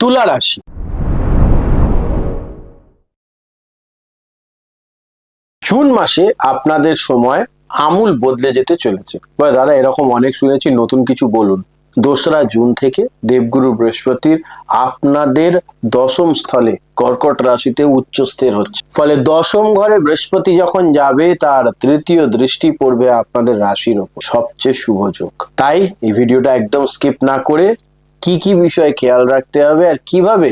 তুলা রাশি। জুন মাসে আপনাদের সময় আমূল বদলে যেতে চলেছে। দাদা এরকম অনেক শুনেছি, নতুন কিছু বলুন। 2রা জুন থেকে দেবগুরু বৃহস্পতির আপনাদের দশম স্থলে কর্কট রাশিতে উচ্চস্থির হচ্ছে। ফলে দশম ঘরে বৃহস্পতি যখন যাবে তার তৃতীয় দৃষ্টি পড়বে আপনাদের রাশির ওপর, সবচেয়ে শুভ যোগ। তাই এই ভিডিওটা একদম স্কিপ না করে কি কি বিষয়ে খেয়াল রাখতে হবে আর কিভাবে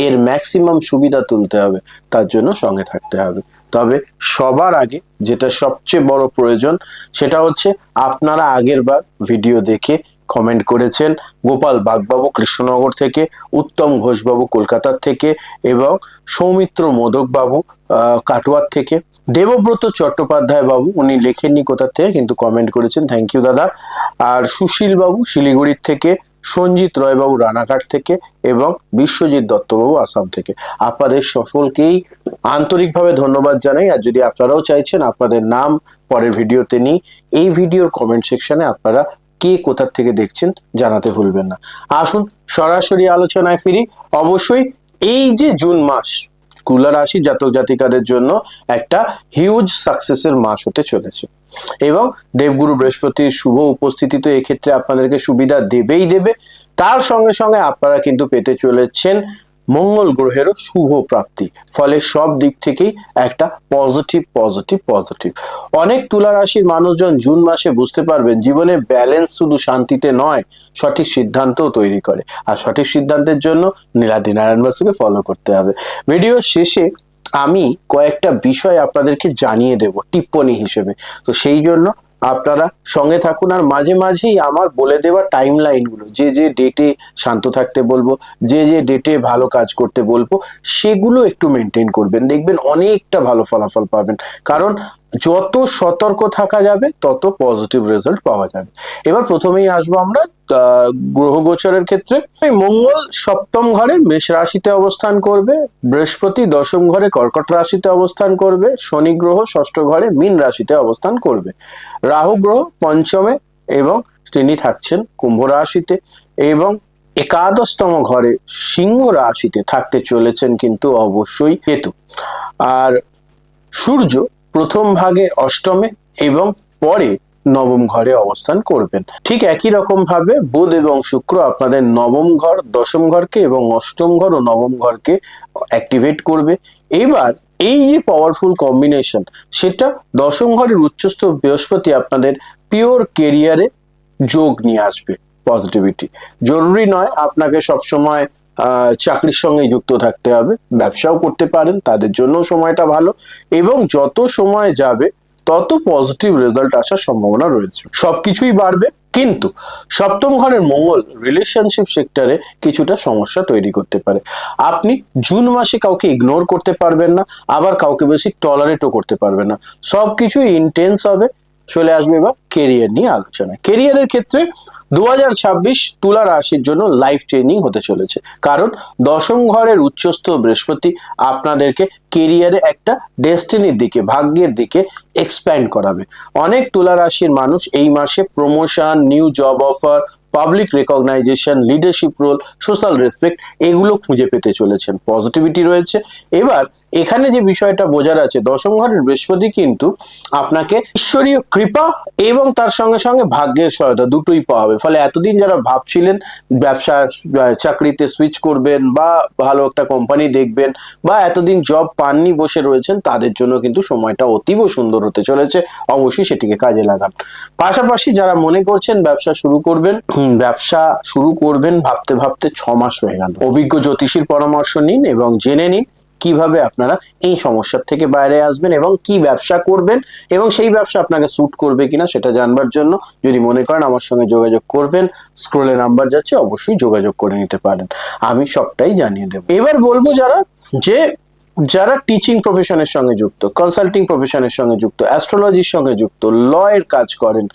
এর ম্যাক্সিমাম সুবিধা তুলতে হবে তার জন্য সঙ্গে থাকতে হবে। তবে সবার আগে যেটা সবচেয়ে বড় প্রয়োজন সেটা হচ্ছে আপনারা আগের বার ভিডিও দেখে কমেন্ট করেছেন গোপাল বাগবাবু কৃষ্ণনগর থেকে, উত্তম ঘোষবাবু কলকাতার থেকে এবং সৌমিত্র মোদক বাবু কাটোয়ার থেকে, দেবব্রত চট্টোপাধ্যায় বাবু উনি লেখেননি কোথা থেকে কিন্তু কমেন্ট করেছেন, থ্যাংক ইউ দাদা। আর সুশীল বাবু শিলিগুড়ির থেকে, সঞ্জিত রয় বাবু রানাঘাট থেকে এবং বিশ্বজিৎ দত্তবাবু আসাম থেকে। আপনাদের সকলকেই আন্তরিকভাবে ধন্যবাদ জানাই। আর যদি আপনারাও চাইছেন আপনাদের নাম পরের ভিডিওতে নিই, এই ভিডিওর কমেন্ট সেকশনে আপনারা কে কোথা থেকে দেখছেন জানাতে ভুলবেন না। আসুন সরাসরি আলোচনায় ফিরি। অবশ্যই এই যে জুন মাস তুলা রাশি জাতক জাতিকাদের জন্য একটা হিউজ সাকসেসের মাস হতে চলেছে এবং দেবগুরু বৃহস্পতির শুভ উপস্থিতি তো এক্ষেত্রে আপনাদেরকে সুবিধা দেবেই দেবে। তার সঙ্গে সঙ্গে আপনারা কিন্তু পেতে চলেছেন মঙ্গল গ্রহেরও শুভ প্রাপ্তি। ফলে সব দিক থেকেই একটা পজিটিভ পজিটিভ পজিটিভ। অনেক তুলা রাশির মানুষজন জুন মাসে বুঝতে পারবেন জীবনে ব্যালেন্স শুধু শান্তিতে নয়, সঠিক সিদ্ধান্তও তৈরি করে। আর সঠিক সিদ্ধান্তের জন্য নীলাদ্রি নারায়ণ বসুকে ফলো করতে হবে। ভিডিও শেষে আমি কয়েকটা বিষয় আপনাদেরকে জানিয়ে দেব টিপ্পনী হিসেবে, তো সেই জন্য আপনারা সঙ্গে থাকুন। আর মাঝে মাঝেই আমার বলে দেওয়া টাইম লাইনগুলো, যে যে ডেটে শান্ত থাকতে বলবো, যে যে ডেটে ভালো কাজ করতে বলবো, সেগুলো একটু মেনটেন করবেন, দেখবেন অনেকটা ভালো ফলাফল পাবেন। কারণ যত সতর্ক থাকা যাবে তত পজিটিভ রেজাল্ট পাওয়া যাবে। এবার প্রথমেই আসবো আমরা গ্রহ গোচরের ক্ষেত্রে। মঙ্গল সপ্তম ঘরে মেষ রাশিতে অবস্থান করবে, বৃহস্পতি দশম ঘরে কর্কট রাশিতে অবস্থান করবে, শনি গ্রহ ষষ্ঠ ঘরে মীন রাশিতে অবস্থান করবে, রাহু গ্রহ পঞ্চমে এবং তিনি থাকছেন কুম্ভ রাশিতে, এবং একাদশতম ঘরে সিংহ রাশিতে থাকতে চলেছেন কিন্তু অবশ্যই কেতু। আর সূর্য প্রথম ভাগে অষ্টমে এবং পরে নবম ঘরে অবস্থান করবেন। ঠিক একই রকম ভাবে বুধ এবং শুক্র আপনাদের নবম ঘর, দশম ঘরকে এবং অষ্টম ঘর ও নবম ঘরকে অ্যাক্টিভেট করবে। এবার এই যে পাওয়ারফুল কম্বিনেশন, সেটা দশম ঘরের উচ্চস্থ বৃহস্পতি আপনাদের পিওর কেরিয়ারে যোগ নিয়ে আসবে, পজিটিভিটি। জরুরি নয় আপনাকে সবসময় চাকরির সঙ্গে যুক্ত থাকতে হবে, ব্যবসাও করতে পারেন, তাদের জন্য সময়টা ভালো। এবং যত সময় যাবে তত পজিটিভ রেজাল্ট আসার সম্ভাবনা রয়েছে, সবকিছুই বাড়বে। কিন্তু সপ্তম ঘরের মঙ্গল রিলেশনশিপ সেক্টরে কিছুটা সমস্যা তৈরি করতে পারে। আপনি জুন মাসে কাউকে ইগনোর করতে পারবেন না, আবার কাউকে বেশি টলারেটও করতে পারবেন না, সবকিছুই ইন্টেন্স হবে। চলে আসবে এবার কেরিয়ার নিয়ে আলোচনা। কেরিয়ারের ক্ষেত্রে 2026 তুলা রাশির জন্য লাইফ চেঞ্জিং হতে চলেছে, কারণ দশম ঘরের উচ্চস্থ বৃহস্পতি আপনাদেরকে কেরিয়ারে একটা ডেস্টিনির দিকে, ভাগ্যের দিকে এক্সপ্যান্ড করাবে। অনেক তুলা রাশির মানুষ এই মাসে promotion, new job offer, public recognition, leadership role, social respect এগুলো খুঁজে পেতে চলেছেন, পজিটিভিটি রয়েছে। এবার এখানে যে বিষয়টা বোঝার আছে, দশম ঘরের বৃহস্পতি কিন্তু আপনাকে ঈশ্বরীয় কৃপা এবং তার সঙ্গে সঙ্গে ভাগ্যের সহায়তা দুটোই পাওয়াবে। ফলে এতদিন যারা ভাবছিলেন ব্যবসা চাকরিতে সুইচ করবেন বা ভালো একটা কোম্পানি দেখবেন, বা এতদিন জব পাননি বসে রয়েছেন, তাদের জন্য কিন্তু সময়টা অতীব সুন্দর হতে চলেছে। অবশ্যই সেটিকে কাজে লাগান। পাশাপাশি যারা মনে করছেন ব্যবসা শুরু করবেন, ভাবতে ভাবতে 6 মাস হয়ে গেল, অভিজ্ঞ জ্যোতিষীর পরামর্শ নিন এবং জেনে নিন কিভাবে আপনারা এই সমস্যার থেকে বাইরে আসবেন এবং কি ব্যবসা করবেন, এবং সেই ব্যবসা আপনাকে স্যুট করবে কিনা সেটা জানবার জন্য যদি মনে করেন আমার সঙ্গে যোগাযোগ করবেন, স্ক্রলে নাম্বার যাচ্ছে, অবশ্যই যোগাযোগ করে নিতে পারেন, আমি সবটাই জানিয়ে দেব। এবার বলবো যারা টিচিং প্রফেশনের সঙ্গে যুক্ত, কনসাল্টিং প্রফেশনের সঙ্গে যুক্ত, অ্যাস্ট্রোলজির সঙ্গে যুক্ত, লয়ের কাজ করেন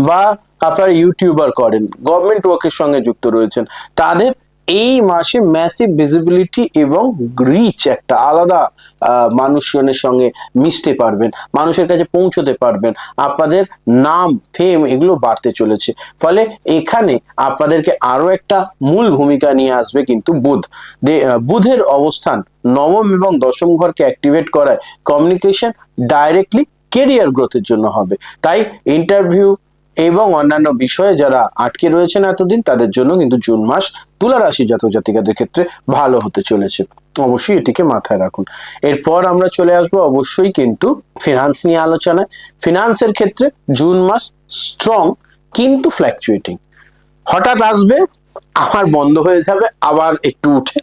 বা আপনারা ইউটিউবার করেন, গভর্নমেন্ট ওয়ার্কের সঙ্গে যুক্ত রয়েছেন, তাদের এই মাসে ম্যাসিভ ভিজিবিলিটি এবং রিচ, একটা আলাদা মানুষজনের সঙ্গে মিশতে পারবেন, মানুষের কাছে পৌঁছতে পারবেন, আপনাদের নাম ফেম এগুলো বাড়তে চলেছে। ফলে এখানে আপনাদেরকে আরো একটা মূল ভূমিকা নিয়ে আসবে কিন্তু বুধ। বুধের অবস্থান নবম এবং দশম ঘরকে অ্যাক্টিভেট করায় কমিউনিকেশন ডাইরেক্টলি কেরিয়ার গ্রোথের জন্য হবে। তাই ইন্টারভিউ এবং অন্যান্য বিষয়ে যারা আটকে রয়েছেন এতদিন, তাদের জন্য কিন্তু জুন মাস তুলা রাশি জাতক জাতিকাদের ক্ষেত্রে ভালো হতে চলেছে। অবশ্যই এটিকে মাথায় রাখুন। এরপর আমরা চলে আসবো অবশ্যই কিন্তু ফিনান্স নিয়ে আলোচনায়। ফিনান্সের ক্ষেত্রে জুন মাস স্ট্রং কিন্তু ফ্ল্যাকচুয়েটিং। হঠাৎ আসবে, আবার বন্ধ হয়ে যাবে, আবার একটু উঠে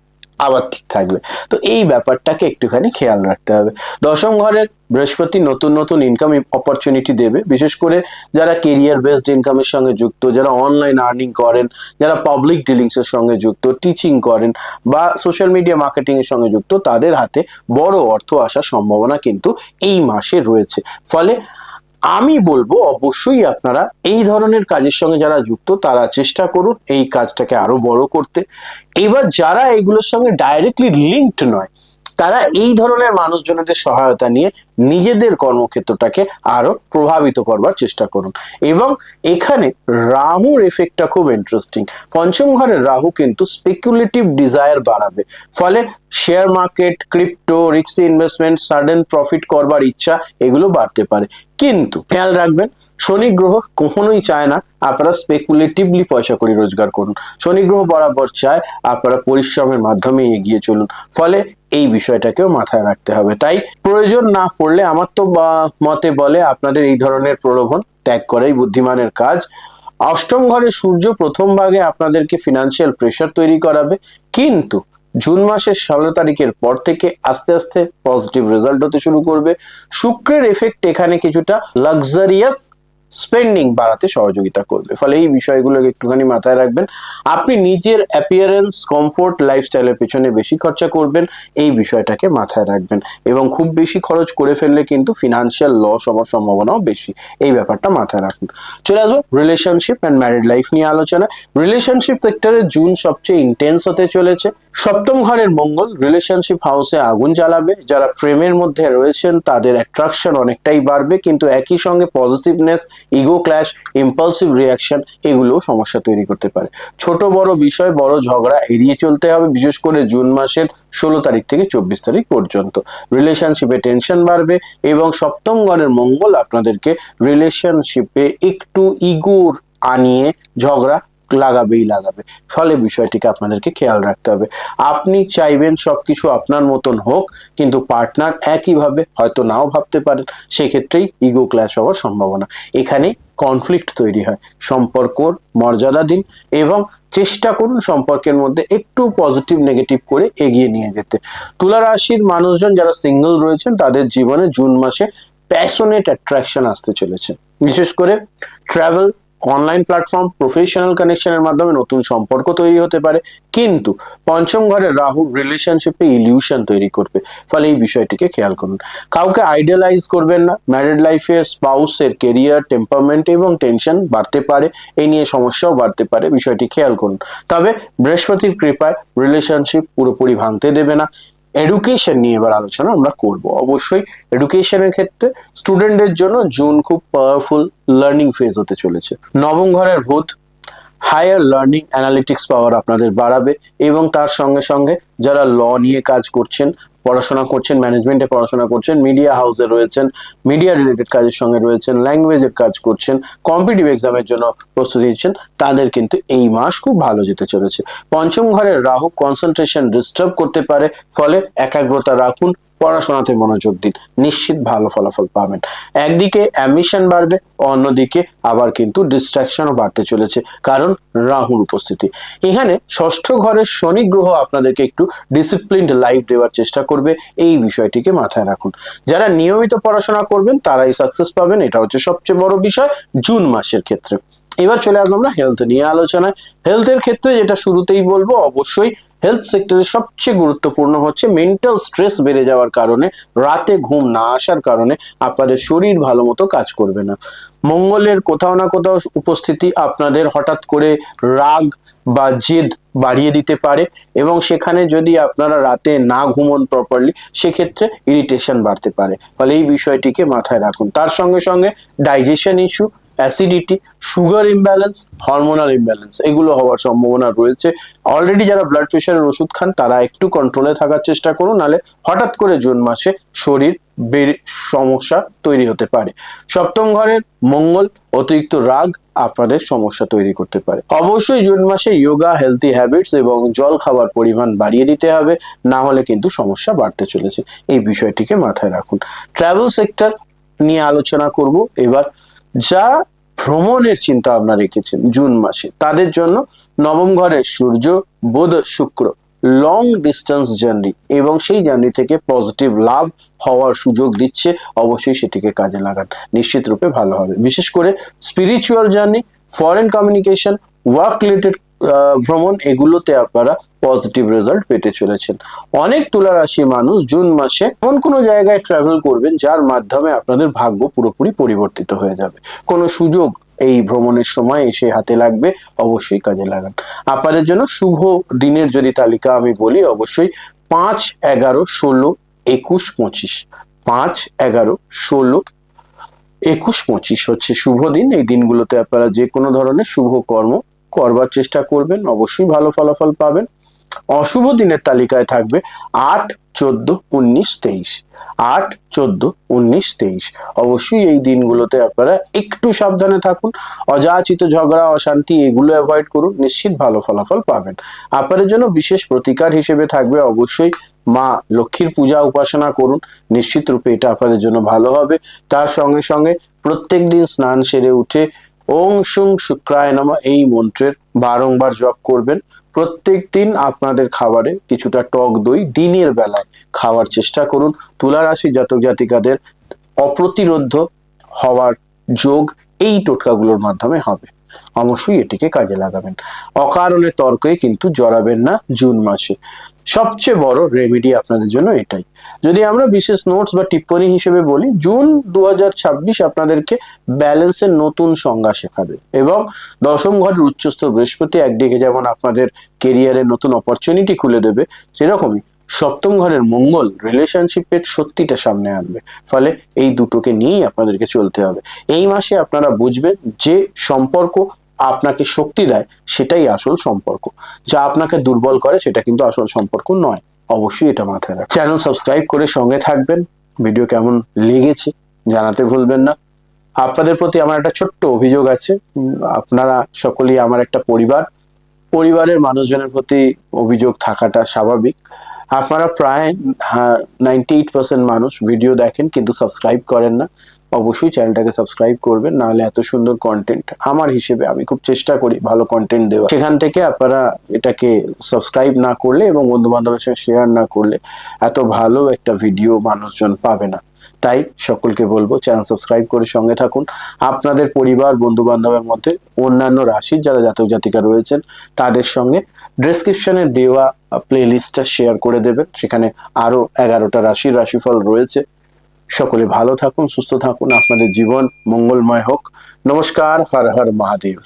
আবার ঠিক থাকবে। তো এই ব্যাপারটাকে একটুখানি খেয়াল রাখতে হবে। দশম ঘরের বৃহস্পতি নতুন নতুন ইনকাম অপরচুনিটি দেবে, বিশেষ করে যারা কেরিয়ার বেসড ইনকামের সঙ্গে যুক্ত, যারা অনলাইন আর্নিং করেন, যারা পাবলিক ডিলিংস এর সঙ্গে যুক্ত, টিচিং করেন বা সোশ্যাল মিডিয়া মার্কেটিং এর সঙ্গে যুক্ত, তাদের হাতে বড় অর্থ আসার সম্ভাবনা কিন্তু এই মাসে রয়েছে। ফলে আমি বলবো অবশ্যই আপনারা এই ধরনের কাজের সঙ্গে যারা যুক্ত তারা চেষ্টা করুন এই কাজটাকে আরো বড় করতে। এবার যারা এগুলোর সঙ্গে ডাইরেক্টলি লিঙ্কড নয়, তারা এই ধরনের মানুষজনদের সহায়তা নিয়ে নিজেদের কর্মক্ষেত্রটাকে আরো প্রভাবিত করবার চেষ্টা করুন। এবং এখানে রাহুর এফেক্টটা খুব ইন্টারেস্টিং। পঞ্চম ঘরের রাহু কিন্তু স্পেকুলেটিভ ডিজায়ার বাড়াবে, ফলে share market, crypto, risky investment, sudden profit করবার ইচ্ছা এগুলো বাড়তে পারে। কিন্তু খেয়াল রাখবেন, শনি গ্রহ কখনোই চায় না আপনারা স্পেকুলেটিভলি পয়সা কড়ি রোজগার করুন। শনি গ্রহ বরাবর চায় আপনারা পরিশ্রমের মাধ্যমে এগিয়ে চলুন। ফলে এই বিষয়টাকেও মাথায় রাখতে হবে। তাই প্রয়োজন না পড়লে আমার তো মতে বলে আপনাদের এই ধরনের প্রলোভন ত্যাগ করাই বুদ্ধিমানের কাজ। অষ্টম ঘরে সূর্য প্রথম ভাগে আপনাদেরকে ফিনান্সিয়াল প্রেশার তৈরি করাবে, কিন্তু জুন মাসের 16 তারিখের পর থেকে আস্তে আস্তে পজিটিভ রেজাল্ট হতে শুরু করবে। শুক্রের এফেক্ট এখানে কিছুটা লাক্সারিয়াস স্পেন্ডিং বাড়াতে সহযোগিতা করবে। ফলে এই বিষয়গুলোকে একটুখানি মাথায় রাখবেন। আপনি নিজের অ্যাপিয়ারেন্স, কমফোর্ট, লাইফস্টাইলের পেছনে বেশি খরচা করবেন, এই বিষয়টাকে মাথায় রাখবেন। এবং খুব বেশি খরচ করে ফেললে কিন্তু ফিনান্সিয়াল লস হওয়ার সম্ভাবনাও বেশি, এই ব্যাপারটা মাথায় রাখুন। চলে আসবো রিলেশনশিপ অ্যান্ড ম্যারিড লাইফ নিয়ে আলোচনা। রিলেশনশিপ সেক্টরে জুন সবচেয়ে ইন্টেন্স হতে চলেছে। সপ্তম ঘরের মঙ্গল রিলেশনশিপ হাউসে আগুন জ্বালাবে। যারা প্রেমের মধ্যে রয়েছেন তাদের অ্যাট্রাকশন অনেকটাই বাড়বে, কিন্তু একই সঙ্গে positiveness, ego clash, impulsive reaction এগুলো সমস্যা তৈরি করতে পারে। ছোট বড় বিষয়, বড় ঝগড়া এড়িয়ে চলতে হবে, বিশেষ করে জুন মাসের 16 তারিখ থেকে 24 তারিখ পর্যন্ত। রিলেশনশিপে টেনশন বাড়বে এবং সপ্তম ঘরের মঙ্গল আপনাদেরকে রিলেশনশিপে একটু ইগোর আনিয়ে ঝগড়া লাগাবেই লাগাবে। ফলে বিষয়টিকে আপনাদেরকে খেয়াল রাখতে হবে। আপনি চাইবেন সবকিছু আপনার মতন হোক, কিন্তু পার্টনার একইভাবে হয়তো নাও ভাবতে পারেন, সেক্ষেত্রেই ইগো ক্ল্যাশ হওয়ার সম্ভাবনা। এখানে কনফ্লিক্ট তৈরি হয়। সম্পর্কর মর্যাদা দিন এবং চেষ্টা করুন সম্পর্কের মধ্যে একটু পজিটিভ নেগেটিভ করে এগিয়ে নিয়ে যেতে। তুলা রাশির মানুষজন যারা সিঙ্গেল রয়েছেন তাদের জীবনে জুন মাসে প্যাশনেট অ্যাট্রাকশন আসতে চলেছে, বিশেষ করে ট্রাভেল, অনলাইন প্ল্যাটফর্ম, প্রফেশনাল কানেকশনের মাধ্যমে নতুন সম্পর্ক তৈরি হতে পারে। কিন্তু পঞ্চম ঘরের রাহু রিলেশনশিপে ইলিউশন তৈরি করবে, ফলে এই বিষয়টিকে খেয়াল করুন। কাউকে আইডিয়ালাইজ করবেন না। ম্যারিড লাইফে স্পাউসের কেরিয়ার, টেম্পারমেন্ট এবং টেনশন বাড়তে পারে, এই নিয়ে সমস্যাও বাড়তে পারে, বিষয়টি খেয়াল করুন। তবে বৃহস্পতির কৃপায় রিলেশনশিপ পুরোপুরি ভাঙতে দেবে না। এডুকেশন নিয়ে এবার আলোচনা আমরা করব। অবশ্যই এডুকেশনের ক্ষেত্রে স্টুডেন্টদের জন্য জুন খুব পাওয়ারফুল লার্নিং ফেজ হতে চলেছে। নবম ঘরের ভূত হায়ার লার্নিং, অ্যানালিটিক্স পাওয়ার আপনাদের বাড়াবে এবং তার সঙ্গে সঙ্গে যারা ল নিয়ে কাজ করছেন, পড়াশোনা করছেন, ম্যানেজমেন্টে পড়াশোনা করছেন, মিডিয়া হাউসে রয়েছেন, মিডিয়া রিলেটেড কাজের সঙ্গে রয়েছেন, ল্যাঙ্গুয়েজের কাজ করছেন, কম্পিটিটিভ এক্সামের জন্য প্রস্তুতি নিচ্ছেন, তাদের কিন্তু এই মাস খুব ভালো যেতে চলেছে। পঞ্চম ঘরের রাহু কনসেন্ট্রেশন ডিস্টার্ব করতে পারে, ফলে একাগ্রতা রাখুন, পড়াশোনাতে মনোযোগ দিন, নিশ্চিত ভালো ফলাফল পাবেন। একদিকে অ্যাম্বিশন বাড়বে, অন্যদিকে আবার কিন্তু ডিস্ট্রাকশনও বাড়তে চলেছে, কারণ রাহুর উপস্থিতি। এখানে ষষ্ঠ ঘরের শনি গ্রহ আপনাদেরকে একটু ডিসিপ্লিনড লাইফ দেওয়ার চেষ্টা করবে, এই বিষয়টিকে মাথায় রাখুন। যারা নিয়মিত পড়াশোনা করবেন তারাই সাকসেস পাবেন, এটা হচ্ছে সবচেয়ে বড় বিষয় জুন মাসের ক্ষেত্রে। এবার চলে আসবো আমরা হেলথ নিয়ে আলোচনায়। হেলথের ক্ষেত্রে যেটা শুরুতেই বলবো, অবশ্যই হেলথ সেক্টরে সবচেয়ে গুরুত্বপূর্ণ হচ্ছে মেন্টাল স্ট্রেস বেড়ে যাওয়ার কারণে, রাতে ঘুম না আসার কারণে আপনাদের শরীর ভালো মতো কাজ করবে না। মঙ্গলের কোথাও না কোথাও উপস্থিতি আপনাদের হঠাৎ করে রাগ বা জেদ বাড়িয়ে দিতে পারে, এবং সেখানে যদি আপনারা রাতে না ঘুমন প্রপারলি, সেক্ষেত্রে ইরিটেশন বাড়তে পারে। ফলে এই বিষয়টিকে মাথায় রাখুন। তার সঙ্গে সঙ্গে digestion issue, acidity, sugar imbalance, hormonal imbalance এগুলো হওয়ার সম্ভাবনা রয়েছে। অলরেডি যারা ব্লাড প্রেশারের ওষুধ খান তারা একটু কন্ট্রোলে থাকার চেষ্টা করুন, নাহলে হঠাৎ করে জুন মাসে শরীর সমস্যা তৈরি হতে পারে। সপ্তম ঘরের মঙ্গল অতিরিক্ত রাগ আপনাদের সমস্যা তৈরি করতে পারে। অবশ্যই জুন মাসে যোগা, হেলথি হ্যাবিটস এবং জল খাবার পরিমাণ বাড়িয়ে দিতে হবে, না হলে কিন্তু সমস্যা বাড়তে চলেছে। এই বিষয়টিকে মাথায় রাখুন। ট্রাভেল সেক্টর নিয়ে আলোচনা করব এবার। যা ভ্রমণের চিন্তা ভাবনা রেখেছেন জুন মাসে, তাদের জন্য নবম ঘরের সূর্য, বুধ, শুক্র লং ডিস্টেন্স জার্নি এবং সেই জার্নি থেকে পজিটিভ লাভ হওয়ার সুযোগ দিচ্ছে। অবশ্যই সেটিকে কাজে লাগান, নিশ্চিত রূপে ভালো হবে। বিশেষ করে spiritual journey, foreign communication, work related ভ্রমণ, এগুলোতে আপনারা পজিটিভ রেজাল্ট পেতে চলেছেন। অনেক তুলা রাশি মানুষ জুন মাসে এমন কোনো জায়গায় ট্রাভেল করবেন যার মাধ্যমে আপনাদের ভাগ্য পুরোপুরি পরিবর্তিত হয়ে যাবে। কোনো সুযোগ এই ভ্রমণের সময় এসে হাতে লাগবে, অবশ্যই কাজে লাগান। আপনাদের জন্য শুভ দিনের যদি তালিকা আমি বলি, অবশ্যই 5, 11, 16, 21, 25। 5, 11, 16, 21, 25 হচ্ছে শুভ দিন। এই দিনগুলোতে আপনারা যে কোনো ধরনের শুভ কর্ম করবার চেষ্টা করবেন, অবশ্যই ভালো ফলাফল পাবেন। অশুভ দিনের তালিকায় থাকবে 8, 14, 19, 23। 8, 14, 19, 23। অবশ্যই এই দিনগুলোতে আপনারা একটু সাবধানে থাকুন। অযাচিত ঝগড়া, অশান্তি এগুলো অ্যাভয়েড করুন, নিশ্চিত ভালো ফলাফল পাবেন। আপনাদের জন্য বিশেষ প্রতিকার হিসেবে থাকবে অবশ্যই মা লক্ষ্মীর পূজা উপাসনা করুন, নিশ্চিত রূপে এটা আপনাদের জন্য ভালো হবে। তার সঙ্গে সঙ্গে প্রত্যেক দিন স্নান সেরে উঠে ওং শুং শুক্রায় নমঃ এই মন্ত্রের বারংবার জপ করবেন। প্রত্যেক দিন আপনাদের খাবারে কিছুটা টক দই দিনের বেলায় খাওয়ার চেষ্টা করুন। তুলা রাশি জাতক জাতিকাদের অপ্রতিরোধ হওয়ার যোগ এই টোটকাগুলোর মাধ্যমে হবে, অবশ্যই এটিকে কাজে লাগাবেন। অকারণে তর্কে কিন্তু জড়াবেন না জুন মাসে। সবচেয়ে বড় রেমেডি আপনাদের জন্য এটাই। যদি আমরা বিশেষ নোটস বা টিপ্পণী হিসেবে বলি, জুন 2026 আপনাদেরকে ব্যালেন্সের নতুন সংজ্ঞা শেখাবে, এবং দশম ঘরের উচ্চস্থ বৃহস্পতি একদিকে যেমন আপনাদের কেরিয়ারের নতুন অপরচুনিটি খুলে দেবে, সেরকমই সপ্তম ঘরের মঙ্গল রিলেশনশিপের সত্যিটা সামনে আনবে। ফলে এই দুটোকে নিয়েই আপনাদেরকে চলতে হবে। এই মাসে আপনারা বুঝবেন যে সম্পর্ক আপনাকে শক্তি দেয় সেটাই আসল সম্পর্ক, যা আপনাকে দুর্বল করে সেটা কিন্তু আসল সম্পর্ক নয়। অবশ্যই এটা মাথায় রাখবেন। চ্যানেল সাবস্ক্রাইব করে সঙ্গে থাকবেন। ভিডিও কেমন লেগেছে জানাতে ভুলবেন না। আপনাদের প্রতি আমার একটা ছোট্ট অভিযোগ আছে। আপনারা সকলেই আমার একটা পরিবারের মানুষজনের প্রতি অভিযোগ থাকাটা স্বাভাবিক। আপনারা প্রায় 98% মানুষ ভিডিও দেখেন কিন্তু সাবস্ক্রাইব করেন না। অবশ্যই চ্যানেলটাকে সাবস্ক্রাইব করবেন, নাহলে এত সুন্দর কন্টেন্ট আমার হিসেবে আমি খুব চেষ্টা করি ভালো কন্টেন্ট দেওয়া, সেখান থেকে আপনারা এটাকে সাবস্ক্রাইব না করলে এবং বন্ধু বান্ধবের সাথে শেয়ার না করলে এত ভালো একটা ভিডিও মানুষজন পাবে না। তাই সকলকে বলবো চ্যানেল সাবস্ক্রাইব করে সঙ্গে থাকুন। আপনাদের পরিবার বন্ধু বান্ধবের মধ্যে অন্যান্য রাশির যারা জাতক জাতিকা রয়েছেন তাদের সঙ্গে ডেসক্রিপশনে দেওয়া প্লে লিস্টটা শেয়ার করে দেবেন, সেখানে আরো 11টা রাশির রাশিফল রয়েছে। সকলে ভালো থাকুন, সুস্থ থাকুন, আপনাদের জীবন মঙ্গলময় হোক। নমস্কার, হর হর মহাদেব।